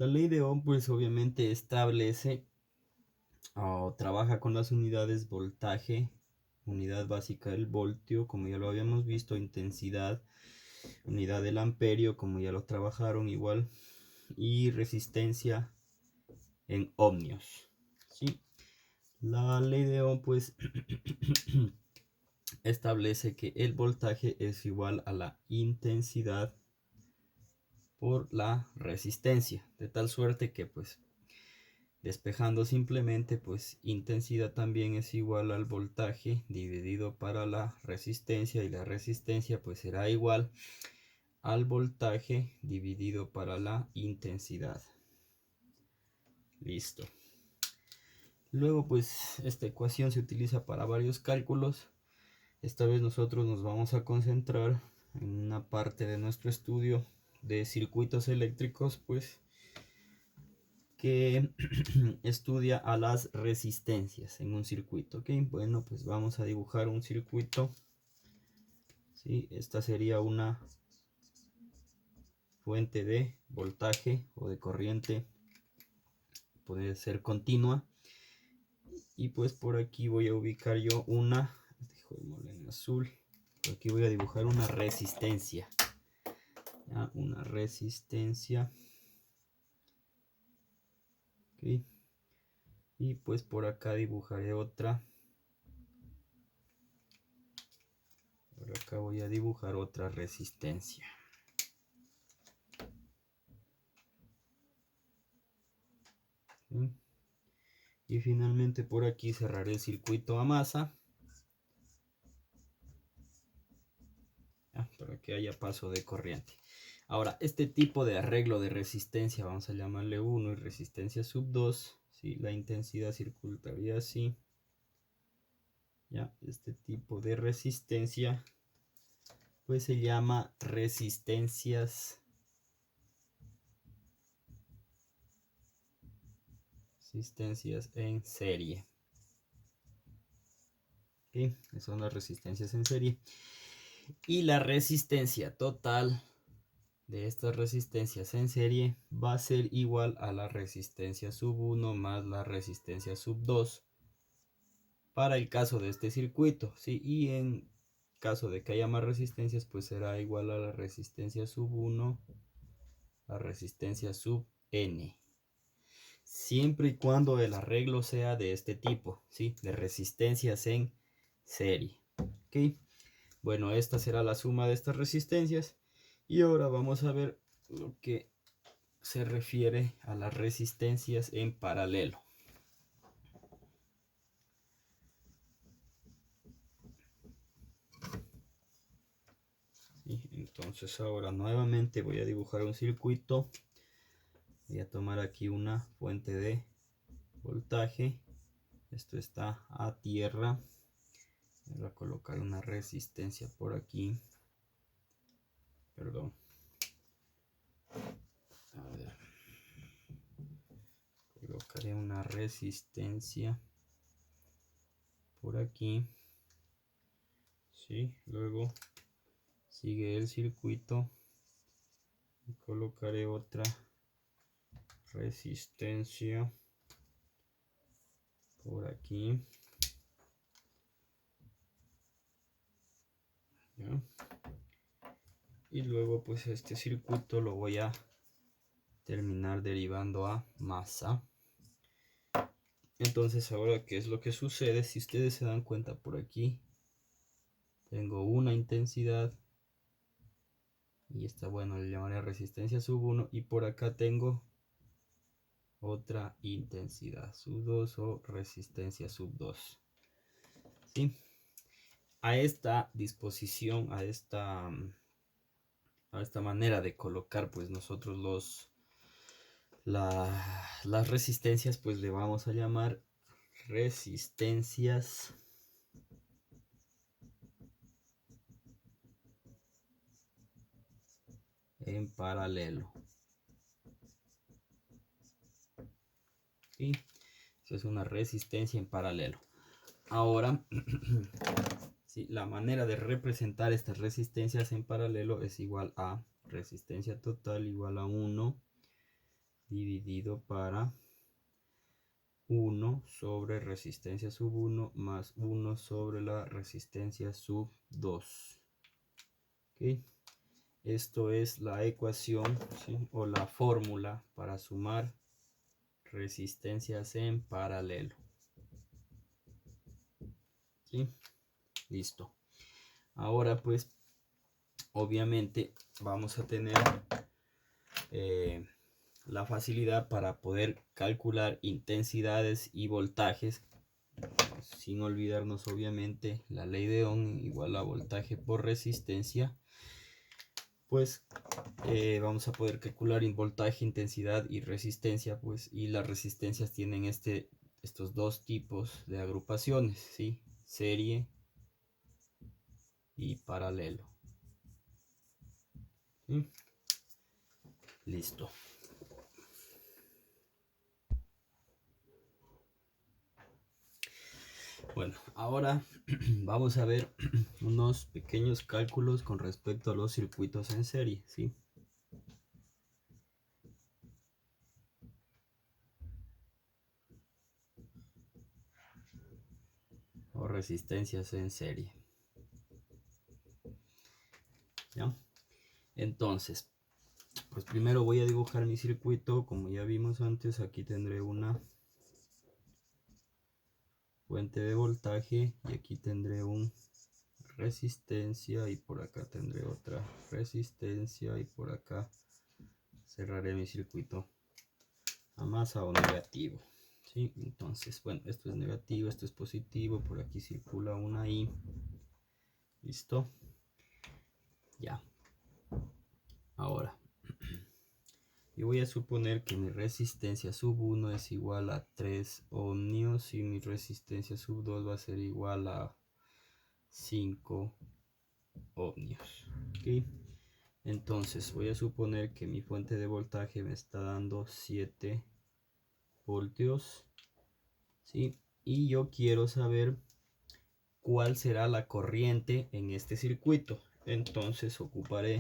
La ley de Ohm pues obviamente establece o trabaja con las unidades voltaje, unidad básica del voltio, como ya lo habíamos visto, intensidad, unidad del amperio, como ya lo trabajaron igual, y resistencia en ohmios. ¿Sí? La ley de Ohm pues establece que el voltaje es igual a la intensidad por la resistencia, de tal suerte que pues despejando simplemente pues intensidad también es igual al voltaje dividido para la resistencia, y la resistencia pues será igual al voltaje dividido para la intensidad. Listo. Luego pues esta ecuación se utiliza para varios cálculos. Esta vez nosotros nos vamos a concentrar en una parte de nuestro estudio de circuitos eléctricos pues que estudia a las resistencias en un circuito. ¿Ok? Bueno, pues vamos a dibujar un circuito. ¿Sí? Esta sería una fuente de voltaje o de corriente, puede ser continua, y pues por aquí voy a ubicar yo una, en azul, por aquí voy a dibujar una resistencia. ¿Ya? Una resistencia. ¿Ok? Y pues por acá dibujaré otra. Por acá voy a dibujar otra resistencia. ¿Sí? Y finalmente por aquí cerraré el circuito a masa, para que haya paso de corriente. Ahora, este tipo de arreglo de resistencia, vamos a llamarle 1 y resistencia sub 2, ¿sí? La intensidad circularía así. ¿Ya? Este tipo de resistencia pues se llama resistencias en serie. ¿Okay? Son las resistencias en serie. Y la resistencia total de estas resistencias en serie va a ser igual a la resistencia sub 1 más la resistencia sub 2 para el caso de este circuito, ¿sí? Y en caso de que haya más resistencias pues será igual a la resistencia sub 1 a resistencia sub n, siempre y cuando el arreglo sea de este tipo, ¿sí? De resistencias en serie. ¿Ok? Bueno, esta será la suma de estas resistencias. Y ahora vamos a ver lo que se refiere a las resistencias en paralelo. ¿Sí? Entonces ahora nuevamente voy a dibujar un circuito. Voy a tomar aquí una fuente de voltaje. Esto está a tierra. Voy a colocar una resistencia por aquí. Perdón. A ver. Colocaré una resistencia por aquí. Sí, luego sigue el circuito y colocaré otra resistencia por aquí. ¿Ya? Y luego pues este circuito lo voy a terminar derivando a masa. Entonces ahora, ¿qué es lo que sucede? Si ustedes se dan cuenta, por aquí tengo una intensidad y esta, bueno, le llamaré resistencia sub 1, y por acá tengo otra intensidad sub 2 o resistencia sub 2. ¿Sí? A esta disposición, a esta manera de colocar pues nosotros las resistencias, pues le vamos a llamar resistencias en paralelo. ¿Sí? Eso es una resistencia en paralelo. Ahora, sí, la manera de representar estas resistencias en paralelo es igual a resistencia total igual a 1 dividido para 1 sobre resistencia sub 1 más 1 sobre la resistencia sub 2. ¿Okay? Esto es la ecuación, ¿sí? O la fórmula para sumar resistencias en paralelo. ¿Sí? Listo. Ahora pues obviamente vamos a tener la facilidad para poder calcular intensidades y voltajes, sin olvidarnos obviamente la ley de Ohm igual a voltaje por resistencia. Pues vamos a poder calcular voltaje, intensidad y resistencia, pues, y las resistencias tienen estos dos tipos de agrupaciones, ¿sí? Serie y paralelo. ¿Sí? Listo. Bueno, ahora vamos a ver unos pequeños cálculos con respecto a los circuitos en serie, ¿sí? O resistencias en serie. ¿Ya? Entonces, pues primero voy a dibujar mi circuito. Como ya vimos antes, aquí tendré una fuente de voltaje y aquí tendré una resistencia y por acá tendré otra resistencia y por acá cerraré mi circuito a más o negativo. ¿Sí? Entonces, bueno, esto es negativo, esto es positivo, por aquí circula una I. ¿Listo? Ya. Ahora, yo voy a suponer que mi resistencia sub 1 es igual a 3 ohmios y mi resistencia sub 2 va a ser igual a 5 ohmios. ¿Okay? Entonces voy a suponer que mi fuente de voltaje me está dando 7 voltios, ¿sí? Y yo quiero saber cuál será la corriente en este circuito. Entonces ocuparé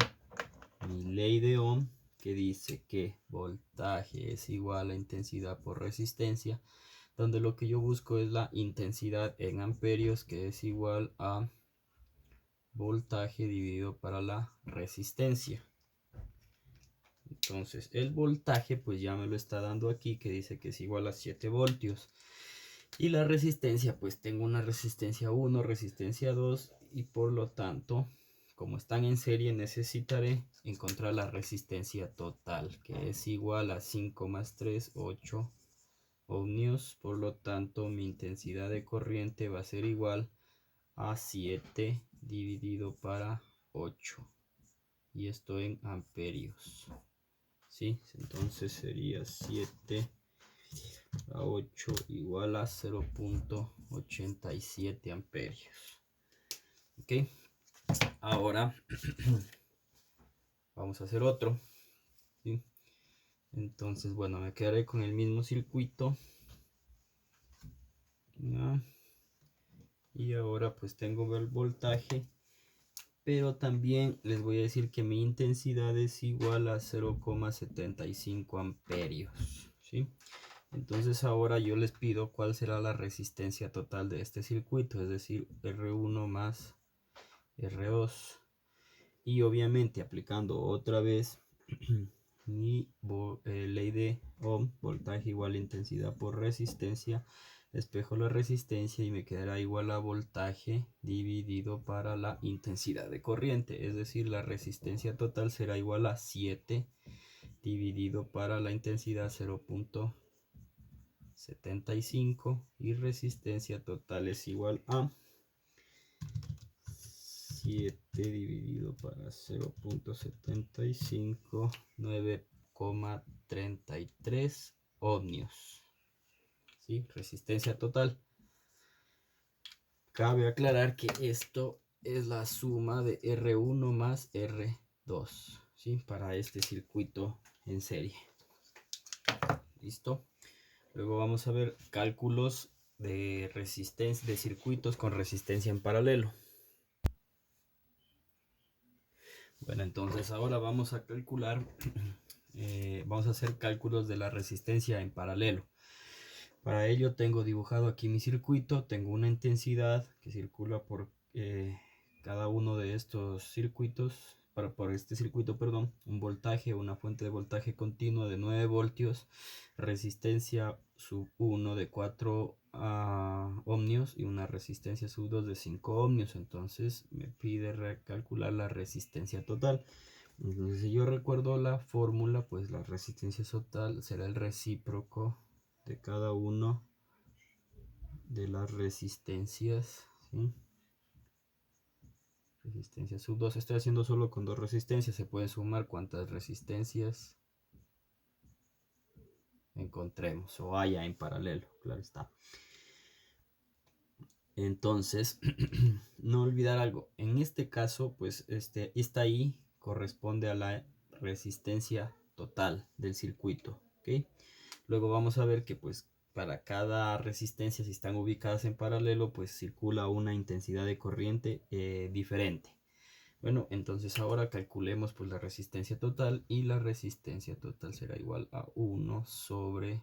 mi ley de Ohm, que dice que voltaje es igual a intensidad por resistencia, donde lo que yo busco es la intensidad en amperios, que es igual a voltaje dividido para la resistencia. Entonces el voltaje pues ya me lo está dando aquí, que dice que es igual a 7 voltios. Y la resistencia, pues tengo una resistencia 1, resistencia 2 y por lo tanto, como están en serie, necesitaré encontrar la resistencia total, que es igual a 5 más 3, 8 ohmios. Por lo tanto, mi intensidad de corriente va a ser igual a 7 dividido para 8. Y esto en amperios. ¿Sí? Entonces sería 7 a 8 igual a 0.87 amperios. Ok, ahora vamos a hacer otro. ¿Sí? Entonces, bueno, me quedaré con el mismo circuito. ¿Ya? Y ahora pues tengo el voltaje, pero también les voy a decir que mi intensidad es igual a 0.75 amperios. ¿Sí? Entonces ahora yo les pido cuál será la resistencia total de este circuito, es decir, R1 más R2. Y obviamente aplicando otra vez mi ley de Ohm, voltaje igual a intensidad por resistencia, despejo la resistencia y me quedará igual a voltaje dividido para la intensidad de corriente, es decir, la resistencia total será igual a 7 dividido para la intensidad 0.75 y resistencia total es igual a 7 dividido para 0.75, 9,33 ohmios. ¿Sí? Resistencia total. Cabe aclarar que esto es la suma de R1 más R2, ¿sí? Para este circuito en serie. ¿Listo? Luego vamos a ver cálculos de resistencia de circuitos con resistencia en paralelo. Bueno, entonces ahora vamos a calcular vamos a hacer cálculos de la resistencia en paralelo. Para ello tengo dibujado aquí mi circuito, tengo una intensidad que circula por cada uno de estos circuitos, por este circuito, perdón, un voltaje, una fuente de voltaje continuo de 9 voltios, resistencia sub 1 de 4 ohmios y una resistencia sub 2 de 5 ohmios. Entonces me pide recalcular la resistencia total. Entonces, si yo recuerdo la fórmula, pues la resistencia total será el recíproco de cada uno de las resistencias, ¿sí? Resistencia sub 2. Estoy haciendo solo con dos resistencias. Se pueden sumar cuantas resistencias encontremos o haya en paralelo, claro está. Entonces, no olvidar algo. En este caso, pues esta I corresponde a la resistencia total del circuito, ¿ok? Luego vamos a ver que pues para cada resistencia, si están ubicadas en paralelo, pues circula una intensidad de corriente diferente. Bueno, entonces ahora calculemos pues la resistencia total, y la resistencia total será igual a 1 sobre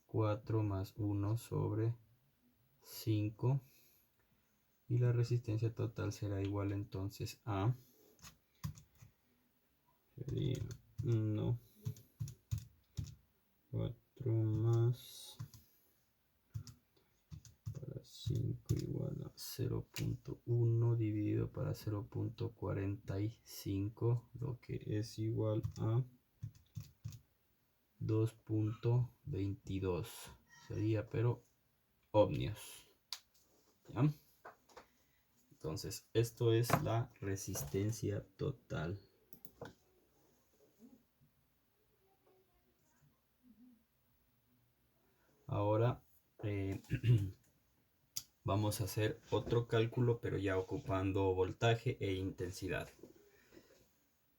4 más 1 sobre 5, y la resistencia total será igual entonces a 1, 4 más para 5 igual a 0.1 dividido para 0.45, lo que es igual a 2.22 sería, pero ohmios. ¿Ya? Entonces esto es la resistencia total. Ahora vamos a hacer otro cálculo, pero ya ocupando voltaje e intensidad.